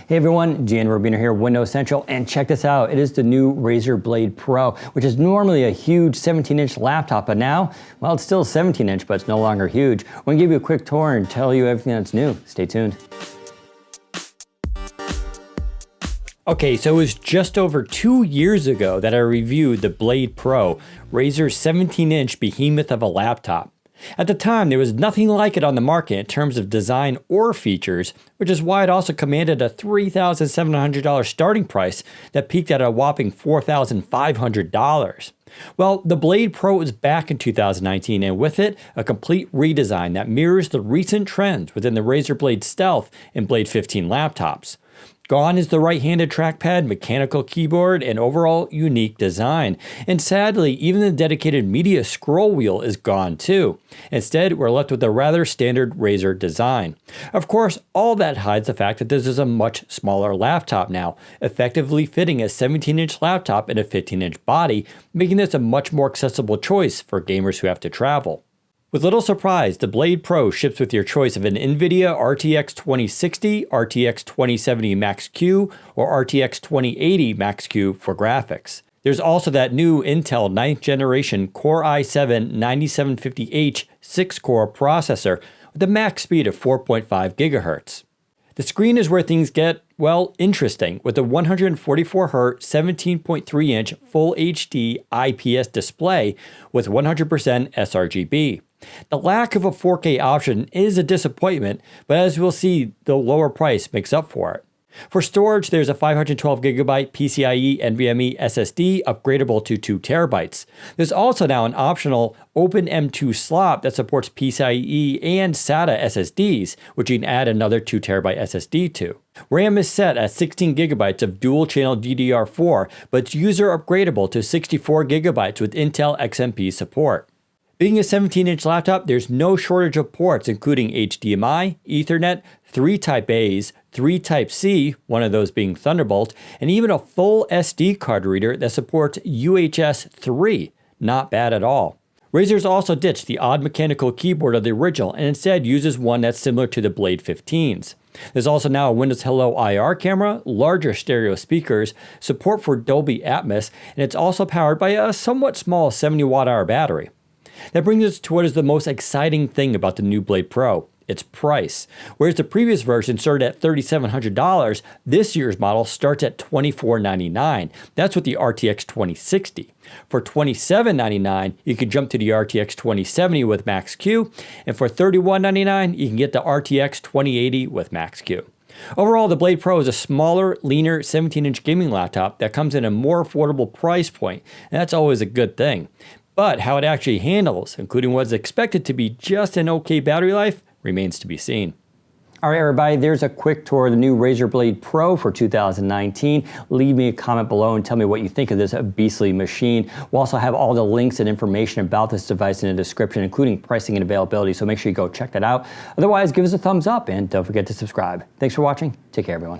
Hey everyone, Jan Rubino here, Windows Central, and check this out. It is the new Razer Blade Pro, which is normally a huge 17-inch laptop, but now, well, it's still 17-inch, but it's no longer huge. I'm gonna give you a quick tour and tell you everything that's new. Stay tuned. Okay, so it was just over 2 years ago that I reviewed the Blade Pro, Razer's 17-inch behemoth of a laptop. At the time, there was nothing like it on the market in terms of design or features, which is why it also commanded a $3,700 starting price that peaked at a whopping $4,500. Well, the Blade Pro is back in 2019, and with it, a complete redesign that mirrors the recent trends within the Razer Blade Stealth and Blade 15 laptops. Gone is the right-handed trackpad, mechanical keyboard, and overall unique design. And sadly, even the dedicated media scroll wheel is gone too. Instead, we're left with a rather standard Razer design. Of course, all that hides the fact that this is a much smaller laptop now, effectively fitting a 17-inch laptop in a 15-inch body, making this a much more accessible choice for gamers who have to travel. With little surprise, the Blade Pro ships with your choice of an NVIDIA RTX 2060, RTX 2070 Max-Q, or RTX 2080 Max-Q for graphics. There's also that new Intel 9th generation Core i7-9750H 6-core processor with a max speed of 4.5 GHz. The screen is where things get, well, interesting, with a 144Hz 17.3-inch Full HD IPS display with 100% sRGB. The lack of a 4K option is a disappointment, but as we'll see, the lower price makes up for it. For storage, there's a 512GB PCIe NVMe SSD upgradable to 2TB. There's also now an optional open M2 slot that supports PCIe and SATA SSDs, which you can add another 2TB SSD to. RAM is set at 16GB of dual-channel DDR4, but it's user upgradable to 64GB with Intel XMP support. Being a 17-inch laptop, there's no shortage of ports, including HDMI, Ethernet, 3 Type-A's, 3 Type-C, one of those being Thunderbolt, and even a full SD card reader that supports UHS 3. Not bad at all. Razer's also ditched the odd mechanical keyboard of the original and instead uses one that's similar to the Blade 15's. There's also now a Windows Hello IR camera, larger stereo speakers, support for Dolby Atmos, and it's also powered by a somewhat small 70 watt-hour battery. That brings us to what is the most exciting thing about the new Blade Pro, its price. Whereas the previous version started at $3,700, this year's model starts at $2,499. That's with the RTX 2060. For $2,799, you can jump to the RTX 2070 with Max-Q, and for $3,199, you can get the RTX 2080 with Max-Q. Overall, the Blade Pro is a smaller, leaner 17-inch gaming laptop that comes in a more affordable price point, and that's always a good thing. But how it actually handles, including what is expected to be just an okay battery life, remains to be seen. All right, everybody, there's a quick tour of the new Razer Blade Pro for 2019. Leave me a comment below and tell me what you think of this beastly machine. We'll also have all the links and information about this device in the description, including pricing and availability, so make sure you go check that out. Otherwise, give us a thumbs up and don't forget to subscribe. Thanks for watching. Take care, everyone.